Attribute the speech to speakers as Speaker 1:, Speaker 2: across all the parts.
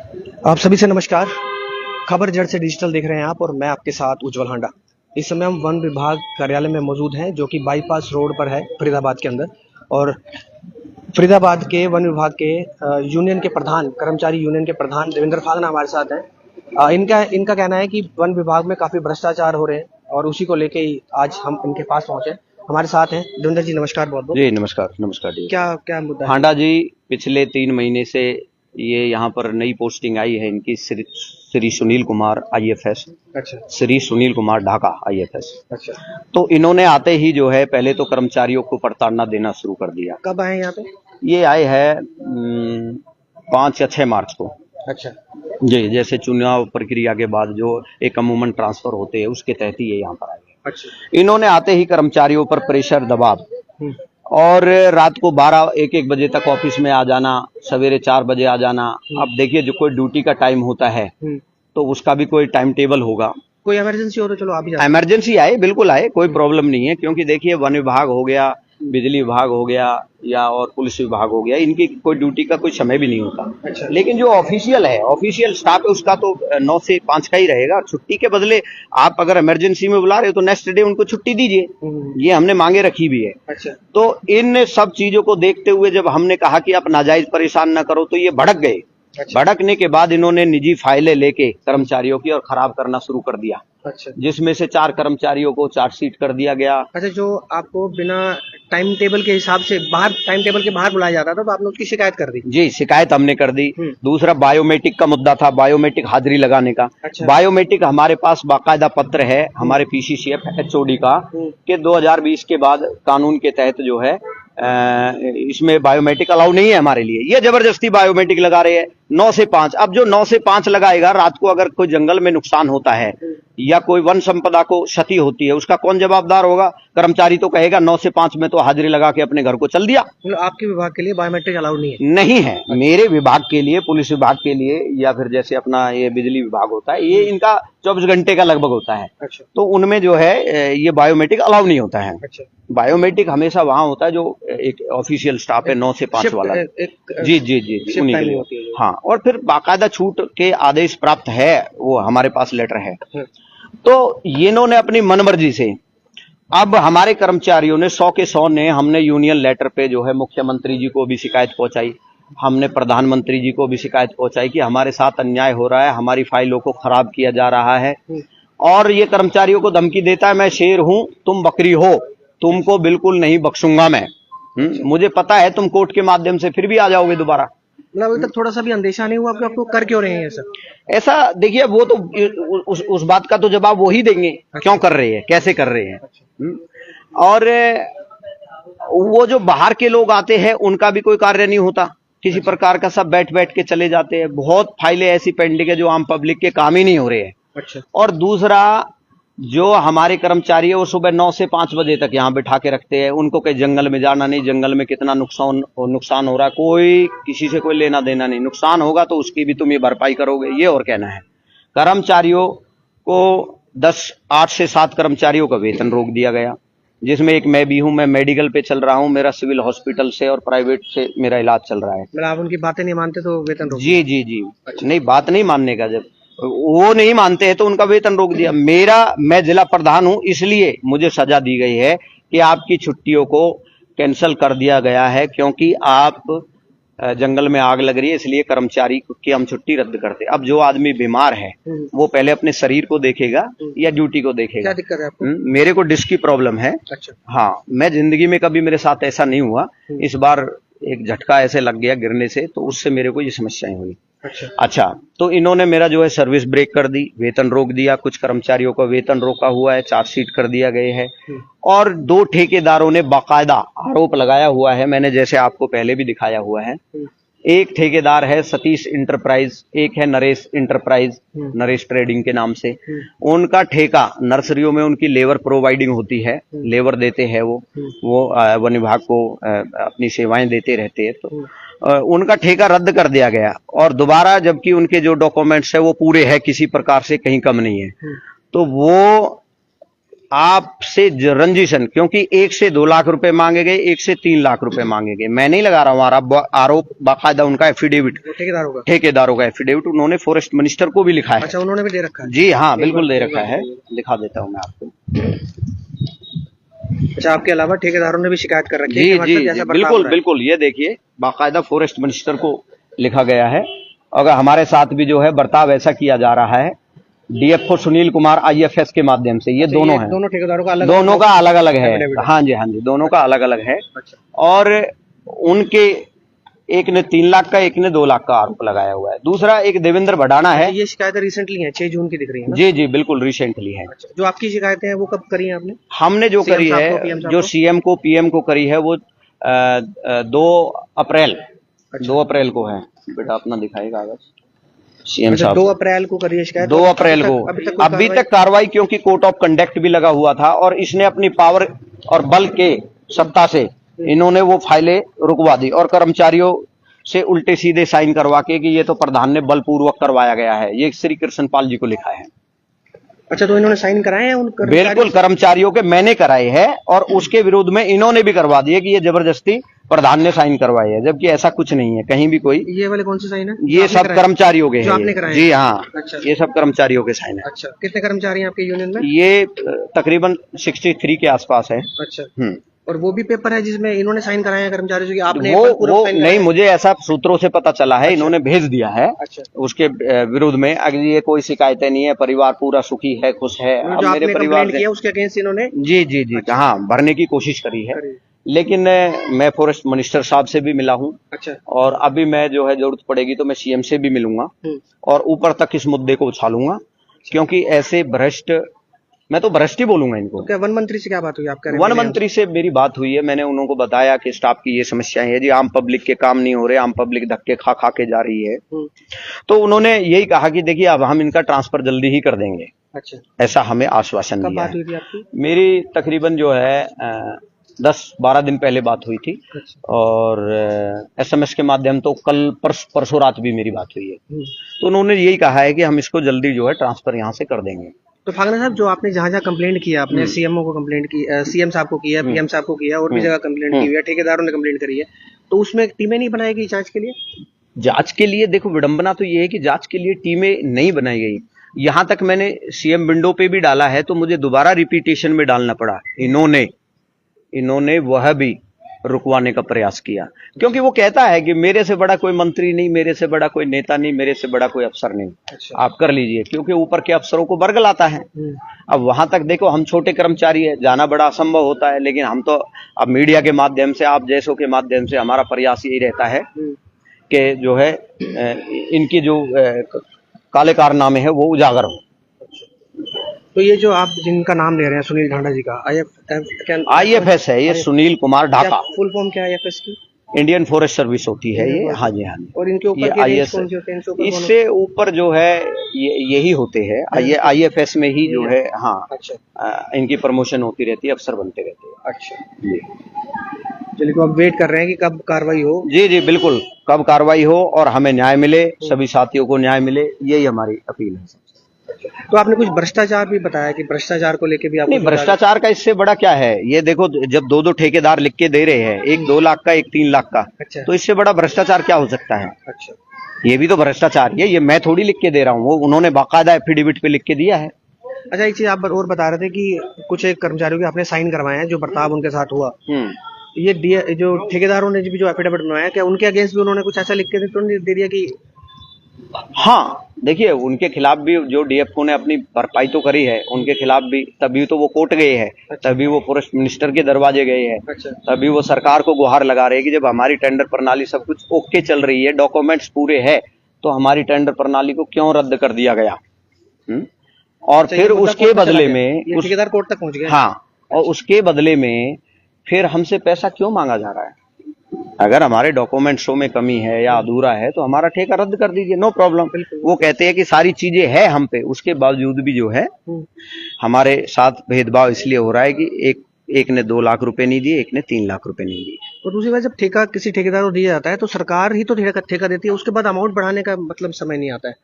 Speaker 1: आप सभी से नमस्कार। खबर जड़ से डिजिटल देख रहे हैं आप और मैं आपके साथ उज्जवल हांडा। इस समय हम वन विभाग कार्यालय में मौजूद हैं जो कि बाईपास रोड पर है फरीदाबाद के अंदर। और फरीदाबाद के वन विभाग के यूनियन के प्रधान, कर्मचारी यूनियन के प्रधान देवेंद्र फागना हमारे साथ हैं। इनका कहना है कि वन विभाग में काफी भ्रष्टाचार हो रहे हैं और उसी को लेके ही आज हम इनके पास पहुंचे। हमारे साथ हैं देवेंद्र जी, नमस्कार। बहुत बहुत
Speaker 2: जी नमस्कार। नमस्कार जी।
Speaker 1: क्या क्या मुद्दा है?
Speaker 2: हांडा जी, पिछले 3 महीने से ये यहाँ पर नई पोस्टिंग आई है इनकी, श्री सुनील कुमार IFS।
Speaker 1: अच्छा
Speaker 2: श्री सुनील कुमार ढाका IFS।
Speaker 1: अच्छा।
Speaker 2: तो इन्होंने आते ही जो है पहले तो कर्मचारियों को प्रताड़ना देना शुरू कर दिया।
Speaker 1: कब आए यहाँ पे?
Speaker 2: ये आए हैं 5 या 6 मार्च को।
Speaker 1: अच्छा
Speaker 2: जी, जैसे चुनाव प्रक्रिया के बाद जो एक अमूमन ट्रांसफर होते हैं उसके तहत ही ये यहाँ पर आए हैं।
Speaker 1: अच्छा।
Speaker 2: इन्होंने आते ही कर्मचारियों पर प्रेशर, दबाव और रात को 12-1 बजे तक ऑफिस में आ जाना, सवेरे 4 बजे आ जाना। अब देखिए, जो कोई ड्यूटी का टाइम होता है तो उसका भी कोई टाइम टेबल होगा।
Speaker 1: कोई इमरजेंसी हो तो चलो आप ही जाओ।
Speaker 2: इमरजेंसी आए, बिल्कुल आए, कोई प्रॉब्लम नहीं है, क्योंकि देखिए वन विभाग हो गया, बिजली विभाग हो गया या और पुलिस विभाग हो गया, इनकी कोई ड्यूटी का कोई समय भी नहीं होता।
Speaker 1: अच्छा।
Speaker 2: लेकिन जो ऑफिशियल है, ऑफिशियल स्टाफ है, उसका तो 9 से 5 का ही रहेगा। छुट्टी के बदले आप अगर इमरजेंसी में बुला रहे हो तो नेक्स्ट डे उनको छुट्टी दीजिए, ये हमने मांगे रखी भी है।
Speaker 1: अच्छा।
Speaker 2: तो इन सब चीजों को देखते हुए जब हमने कहा कि आप नाजायज परेशान न करो, तो ये भड़क गए।
Speaker 1: अच्छा।
Speaker 2: भड़कने के बाद इन्होंने निजी फाइलें लेके कर्मचारियों की और खराब करना शुरू कर दिया।
Speaker 1: अच्छा।
Speaker 2: जिसमें से 4 कर्मचारियों को चार्जशीट कर दिया गया।
Speaker 1: अच्छा, जो आपको बिना टाइम टेबल के हिसाब से बाहर, टाइम टेबल के बाहर बुलाया जाता था तो आपने उसकी शिकायत कर दी?
Speaker 2: जी, शिकायत हमने कर दी। दूसरा, बायोमेट्रिक का मुद्दा था, बायोमेट्रिक हाजिरी लगाने का।
Speaker 1: अच्छा।
Speaker 2: बायोमेट्रिक हमारे पास बाकायदा पत्र है हमारे PCCF HOD का कि 2020 के बाद कानून के तहत जो है इसमें बायोमेट्रिक अलाउ नहीं है हमारे लिए। ये जबरदस्ती बायोमेट्रिक लगा रहे हैं 9 से 5। अब जो 9 से 5 लगाएगा, रात को अगर कोई जंगल में नुकसान होता है या कोई वन संपदा को क्षति होती है, उसका कौन जवाबदार होगा? कर्मचारी तो कहेगा 9 से 5 में तो हाजिरी लगा के अपने घर को चल दिया।
Speaker 1: मतलब आपके विभाग के लिए बायोमेट्रिक अलाउड नहीं है?
Speaker 2: नहीं है। मेरे विभाग के लिए, पुलिस विभाग के लिए या फिर जैसे अपना ये बिजली विभाग होता है, ये इनका 24 घंटे का लगभग होता है।
Speaker 1: अच्छा।
Speaker 2: तो उनमें जो है ये बायोमेट्रिक अलाउ नहीं होता है।
Speaker 1: अच्छा।
Speaker 2: बायोमेट्रिक हमेशा वहां होता है जो एक ऑफिशियल स्टाफ है 9 से 5 वाला। जी जी जी, उन्हीं के लिए। हाँ, और फिर बाकायदा छूट के आदेश प्राप्त है, वो हमारे पास लेटर है। तो ये इन्होंने अपनी मनमर्जी से, अब हमारे कर्मचारियों ने 100 के 100 ने, हमने यूनियन लेटर पे जो है मुख्यमंत्री जी को भी शिकायत पहुंचाई, हमने प्रधानमंत्री जी को भी शिकायत पहुंचाई कि हमारे साथ अन्याय हो रहा है, हमारी फाइलों को खराब किया जा रहा है। और ये कर्मचारियों को धमकी देता है, मैं शेर हूं, तुम बकरी हो, तुमको बिल्कुल नहीं बख्शूंगा मैं। मुझे पता है तुम कोर्ट के माध्यम से फिर भी आ जाओगे दोबारा।
Speaker 1: मतलब अभी तक थोड़ा सा भी अंदेशा नहीं हुआ कि आपको कर क्यों रहे हैं ये सब?
Speaker 2: ऐसा देखिए, वो तो उस बात का तो जवाब वो ही देंगे। अच्छा। क्यों कर रहे हैं, कैसे कर रहे हैं। अच्छा। और वो जो बाहर के लोग आते हैं उनका भी कोई कार्य नहीं होता किसी प्रकार का, सब बैठ बैठ के चले जाते हैं। बहुत फाइलें ऐसी पेंडिंग है जो आम पब्लिक के काम ही नहीं हो रहे हैं।
Speaker 1: अच्छा।
Speaker 2: और दूसरा, जो हमारे कर्मचारी है वो सुबह 9 से 5 बजे तक यहाँ बिठा के रखते हैं। उनको कहीं जंगल में जाना नहीं, जंगल में कितना नुकसान हो रहा है, कोई किसी से कोई लेना देना नहीं। नुकसान होगा तो उसकी भी तुम ये भरपाई करोगे, ये और कहना है। कर्मचारियों को 8 से 7 कर्मचारियों का वेतन रोक दिया गया, जिसमें एक मैं भी हूं। मैं मेडिकल पे चल रहा हूं, मेरा सिविल हॉस्पिटल से और प्राइवेट से मेरा इलाज चल रहा है।
Speaker 1: मतलब आप उनकी बातें नहीं मानते तो वेतन रोक?
Speaker 2: जी जी जी। अच्छा। नहीं, बात नहीं मानने का, जब वो नहीं मानते हैं तो उनका वेतन रोक दिया। मैं जिला प्रधान हूं, इसलिए मुझे सजा दी गई है कि आपकी छुट्टियों को कैंसिल कर दिया गया है, क्योंकि आप जंगल में आग लग रही है, इसलिए कर्मचारी की हम छुट्टी रद्द करते। अब जो आदमी बीमार है वो पहले अपने शरीर को देखेगा या ड्यूटी को देखेगा?
Speaker 1: क्या दिक्कत है आपको?
Speaker 2: मेरे को डिस्क की प्रॉब्लम है।
Speaker 1: अच्छा। हाँ,
Speaker 2: मैं जिंदगी में कभी मेरे साथ ऐसा नहीं हुआ, इस बार एक झटका ऐसे लग गया गिरने से, तो उससे मेरे को ये समस्याएं हुई। अच्छा, तो इन्होंने मेरा जो है सर्विस ब्रेक कर दी, वेतन रोक दिया। कुछ कर्मचारियों का वेतन रोका हुआ है, चार्जशीट कर दिया गए है। और 2 ठेकेदारों ने बाकायदा आरोप लगाया हुआ है, मैंने जैसे आपको पहले भी दिखाया हुआ है। एक ठेकेदार है सतीश इंटरप्राइज, एक है नरेश इंटरप्राइज, नरेश ट्रेडिंग के नाम से। उनका ठेका नर्सरियों में उनकी लेबर प्रोवाइडिंग होती है, लेबर देते हैं वो वन विभाग को अपनी सेवाएं देते रहते हैं। तो उनका ठेका रद्द कर दिया गया और दोबारा, जबकि उनके जो डॉक्यूमेंट्स है वो पूरे हैं, किसी प्रकार से कहीं कम नहीं है। तो वो आपसे रंजिशन, क्योंकि 1 से 2 लाख रुपए मांगे गए, 1 से 3 लाख रुपए मांगे गए। मैं नहीं लगा रहा हूँ आरोप, बाकायदा उनका एफिडेविट, ठेकेदारों का एफिडेविट उन्होंने फॉरेस्ट मिनिस्टर को भी लिखा है।
Speaker 1: अच्छा, उन्होंने भी दे रखा है?
Speaker 2: जी हाँ, बिल्कुल दे रखा है, दिखा देता हूँ मैं आपको।
Speaker 1: अच्छा, आपके अलावा ठेकेदारों ने भी शिकायत कर रखी है?
Speaker 2: जी जी जी, बिल्कुल बिल्कुल, ये देखिए बाकायदा फॉरेस्ट मिनिस्टर को लिखा गया है। अगर हमारे साथ भी जो है बर्ताव ऐसा किया जा रहा है डीएफओ सुनील कुमार आईएफएस के माध्यम से। ये दोनों हैं,
Speaker 1: दोनों ठेकेदारों का
Speaker 2: दोनों का अलग अलग है। हाँ जी, हाँ जी, दोनों का अलग अलग है। और उनके एक ने 3 लाख का, एक ने 2 लाख का आरोप लगाया हुआ है। दूसरा एक देवेंद्र भडाना है।
Speaker 1: ये शिकायतें रिसेंटली हैं, 6 जून की दिख रही है?
Speaker 2: जी जी, बिल्कुल रिसेंटली है।
Speaker 1: जो आपकी शिकायतें हैं वो कब करी है आपने?
Speaker 2: हमने जो करी है, जो सीएम को पीएम को करी है, वो 2 अप्रैल को है। बेटा अपना दिखाई कागज। सीएम साहब
Speaker 1: 2 अप्रैल को करी है शिकायत?
Speaker 2: 2 अप्रैल को। अभी तक कार्रवाई, क्योंकि कोर्ट ऑफ कंडक्ट भी लगा हुआ था और इसने अपनी पावर और बल के सत्ता से इन्होंने वो फाइलें रुकवा दी और कर्मचारियों से उल्टे सीधे साइन करवा के कि ये तो प्रधान ने बलपूर्वक करवाया गया है। ये श्री कृष्णपाल जी को लिखा है।
Speaker 1: अच्छा, तो इन्होंने साइन कराए हैं उन कर्मचारियों?
Speaker 2: बिल्कुल, कर्मचारियों के मैंने कराए हैं और उसके विरोध में इन्होंने भी करवा दिए कि ये जबरदस्ती प्रधान ने साइन करवाए है, जबकि ऐसा कुछ नहीं है कहीं भी कोई।
Speaker 1: ये वाले कौन से साइन है?
Speaker 2: ये सब कर्मचारियों के
Speaker 1: हैं।
Speaker 2: जी हाँ। अच्छा। ये सब कर्मचारियों के साइन है।
Speaker 1: अच्छा, कितने कर्मचारी हैं आपके यूनियन में?
Speaker 2: ये तकरीबन 63 के आसपास है।
Speaker 1: अच्छा। और वो भी पेपर है जिसमें इन्होंने साइन कराए हैं कर्मचारियों से? आपने
Speaker 2: वो नहीं, मुझे ऐसा सूत्रों से पता चला है। अच्छा। इन्होंने भेज दिया है। अच्छा। उसके विरोध में अगर ये कोई शिकायतें नहीं है, परिवार पूरा सुखी है, खुश है।
Speaker 1: अब मेरे परिवार किया उसके अगेंस्ट इन्होंने
Speaker 2: जी जी जी हाँ भरने की कोशिश करी है, लेकिन मैं फॉरेस्ट मिनिस्टर साहब से भी मिला हूँ। अच्छा। और अभी मैं जो है जरूरत पड़ेगी तो मैं सीएम से भी मिलूंगा और ऊपर तक इस मुद्दे को उछालूंगा, क्योंकि ऐसे भ्रष्ट, मैं तो भ्रष्ट ही बोलूंगा इनको।
Speaker 1: क्या वन मंत्री से क्या बात हुई आपका?
Speaker 2: वन मंत्री से मेरी बात हुई है। मैंने उनको बताया कि स्टाफ की ये समस्याएं है जी, आम पब्लिक के काम नहीं हो रहे, आम पब्लिक धक्के खा खा के जा रही है। तो उन्होंने यही कहा कि देखिए अब हम इनका ट्रांसफर जल्दी ही कर देंगे। अच्छा। ऐसा हमें आश्वासन दिया।
Speaker 1: कब बात हुई थी आपकी?
Speaker 2: मेरी तकरीबन जो है 10-12 दिन पहले बात हुई थी। अच्छा। और एसएमएस के माध्यम तो कल परसों रात भी मेरी बात हुई है। तो उन्होंने यही कहा है कि हम इसको जल्दी जो है ट्रांसफर यहाँ से कर देंगे।
Speaker 1: तो फागना साहब, जो आपने जहाँ जहाँ कंप्लेंट किया, आपने सीएमओ को कंप्लेंट की, सीएम साहब को किया, पीएम साहब को किया, और भी जगह कंप्लेंट की हुई है, ठेकेदारों ने कंप्लेंट करी है, तो उसमें टीमें नहीं बनाई गई जांच के लिए?
Speaker 2: जांच के लिए देखो, विडंबना तो ये है कि जांच के लिए टीमें नहीं बनाई गई। यहां तक मैंने सीएम विंडो पे भी डाला है तो मुझे दोबारा रिपीटेशन में डालना पड़ा। इन्होंने वह भी रुकवाने का प्रयास किया, क्योंकि वो कहता है कि मेरे से बड़ा कोई मंत्री नहीं, मेरे से बड़ा कोई नेता नहीं, मेरे से बड़ा कोई अफसर नहीं। अच्छा। आप कर लीजिए, क्योंकि ऊपर के अफसरों को बरगलाता है। अब वहां तक देखो, हम छोटे कर्मचारी है, जाना बड़ा असंभव होता है, लेकिन हम तो अब मीडिया के माध्यम से, आप जैसों के माध्यम से, हमारा प्रयास यही रहता है कि जो है इनकी जो काले कारनामे है वो उजागर हो।
Speaker 1: तो ये जो आप जिनका नाम ले रहे हैं सुनील ढांडा जी का,
Speaker 2: आईएफएस है ये, सुनील कुमार ढाका।
Speaker 1: फुल फॉर्म क्या है आईएफएस की?
Speaker 2: इंडियन फॉरेस्ट सर्विस होती है ये। हाँ जी, हाँ जी।
Speaker 1: और इनके ऊपर के रेंज कौन से होते हैं?
Speaker 2: इससे ऊपर जो है यही होते हैं, आईएफएस में ही जो है। हाँ। अच्छा। इनकी प्रमोशन होती रहती है, अफसर बनते रहते हैं। अच्छा जी।
Speaker 1: चलिए, तो अब वेट कर रहे हैं कि कब कार्रवाई हो?
Speaker 2: जी जी बिल्कुल, कब कार्रवाई हो और हमें न्याय मिले, सभी साथियों को न्याय मिले, यही हमारी अपील है।
Speaker 1: तो आपने कुछ भ्रष्टाचार भी बताया कि भ्रष्टाचार को लेके भी आप?
Speaker 2: नहीं, भ्रष्टाचार का इससे बड़ा क्या है? ये देखो, जब 2-2 ठेकेदार लिख के दे रहे हैं, एक 2 लाख का, एक 3 लाख का। अच्छा। तो इससे बड़ा भ्रष्टाचार क्या हो सकता है? अच्छा। ये भी तो भ्रष्टाचार है, ये मैं थोड़ी लिख के दे रहा हूँ, वो उन्होंने बाकायदा एफिडेविट पे लिख के दिया है।
Speaker 1: अच्छा, एक चीज आप और बता रहे थे कि कुछ एक कर्मचारियों के आपने साइन करवाए हैं, जो बर्ताव उनके साथ हुआ, ये जो ठेकेदारों ने भी जो एफिडेविट बनवाया, क्या उनके अगेंस्ट भी उन्होंने कुछ ऐसा लिख के दे दिया कि?
Speaker 2: हाँ, देखिए, उनके खिलाफ भी जो डीएफओ ने अपनी भरपाई तो करी है, उनके खिलाफ भी, तभी तो वो कोर्ट गए हैं। अच्छा। तभी वो फॉरेस्ट मिनिस्टर के दरवाजे गए हैं। अच्छा। तभी वो सरकार को गुहार लगा रहे हैं कि जब हमारी टेंडर प्रणाली सब कुछ ओके चल रही है, डॉक्यूमेंट्स पूरे है, तो हमारी टेंडर प्रणाली को क्यों रद्द कर दिया गया? और अच्छा, फिर उसके बदले में
Speaker 1: ठेकेदार कोर्ट तक पहुंच गए।
Speaker 2: हाँ, और उसके बदले में फिर हमसे पैसा क्यों मांगा जा रहा है? अगर हमारे डॉक्यूमेंट्सों में कमी है या अधूरा है तो हमारा ठेका रद्द कर दीजिए, नो प्रॉब्लम। वो कहते हैं कि सारी चीजें है हम पे, उसके बावजूद भी जो है हमारे साथ भेदभाव इसलिए हो रहा है कि एक ने 2 लाख रुपए नहीं दिए, एक ने 3 लाख रुपए नहीं दिए।
Speaker 1: और दूसरी बात, जब ठेका किसी ठेकेदार को दिया जाता है तो सरकार ही तो ठेका देती है, उसके बाद अमाउंट बढ़ाने का मतलब समय नहीं आता है।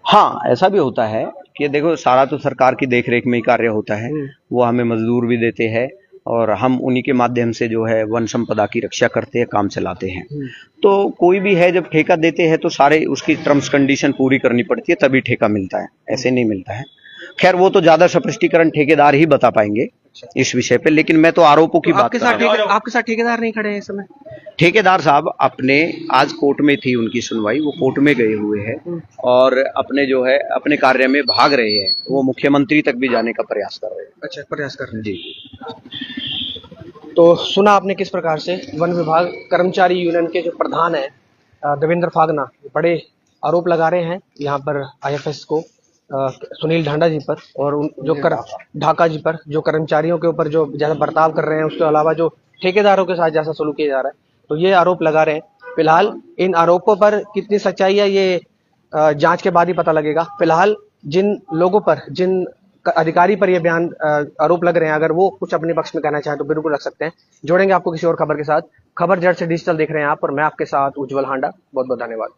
Speaker 2: हाँ, ऐसा भी होता है कि देखो सारा तो सरकार की देखरेख में ही कार्य होता है। वो हमें मजदूर भी देते हैं और हम उन्हीं के माध्यम से जो है वन संपदा की रक्षा करते हैं, काम चलाते हैं। तो कोई भी है जब ठेका देते हैं तो सारे उसकी टर्म्स कंडीशन पूरी करनी पड़ती है, तभी ठेका मिलता है, ऐसे नहीं मिलता है। खैर वो तो ज्यादा स्पष्टीकरण ठेकेदार ही बता पाएंगे इस विषय पे, लेकिन मैं तो आरोपों की बात कर रहा हूं।
Speaker 1: आपके साथ ठेकेदार नहीं खड़े हैं इस समय?
Speaker 2: ठेकेदार साहब अपने आज कोर्ट में थी उनकी सुनवाई, वो कोर्ट में गए हुए हैं और अपने जो है अपने कार्य में भाग रहे हैं। वो मुख्यमंत्री तक भी जाने का प्रयास कर रहे हैं।
Speaker 1: अच्छा, प्रयास कर रहे हैं
Speaker 2: जी।
Speaker 1: तो सुना आपने किस प्रकार से वन विभाग कर्मचारी यूनियन के जो प्रधान है देवेंद्र फागना बड़े आरोप लगा रहे हैं यहाँ पर आईएफएस को, सुनील ढांडा जी पर और ढाका जी पर, जो कर्मचारियों के ऊपर जो जैसा बर्ताव कर रहे हैं, उसके अलावा जो ठेकेदारों के साथ जैसा सलूक किया जा रहा है, तो ये आरोप लगा रहे हैं। फिलहाल इन आरोपों पर कितनी सच्चाई है ये जांच के बाद ही पता लगेगा। फिलहाल जिन लोगों पर, जिन अधिकारी पर ये बयान आरोप लग रहे हैं, अगर वो कुछ अपने पक्ष में कहना चाहे तो बिल्कुल रख सकते हैं। जोड़ेंगे आपको किसी और खबर के साथ। खबर जड़ से डिजिटल देख रहे हैं आप और मैं आपके साथ उज्जवल हांडा। बहुत बहुत धन्यवाद।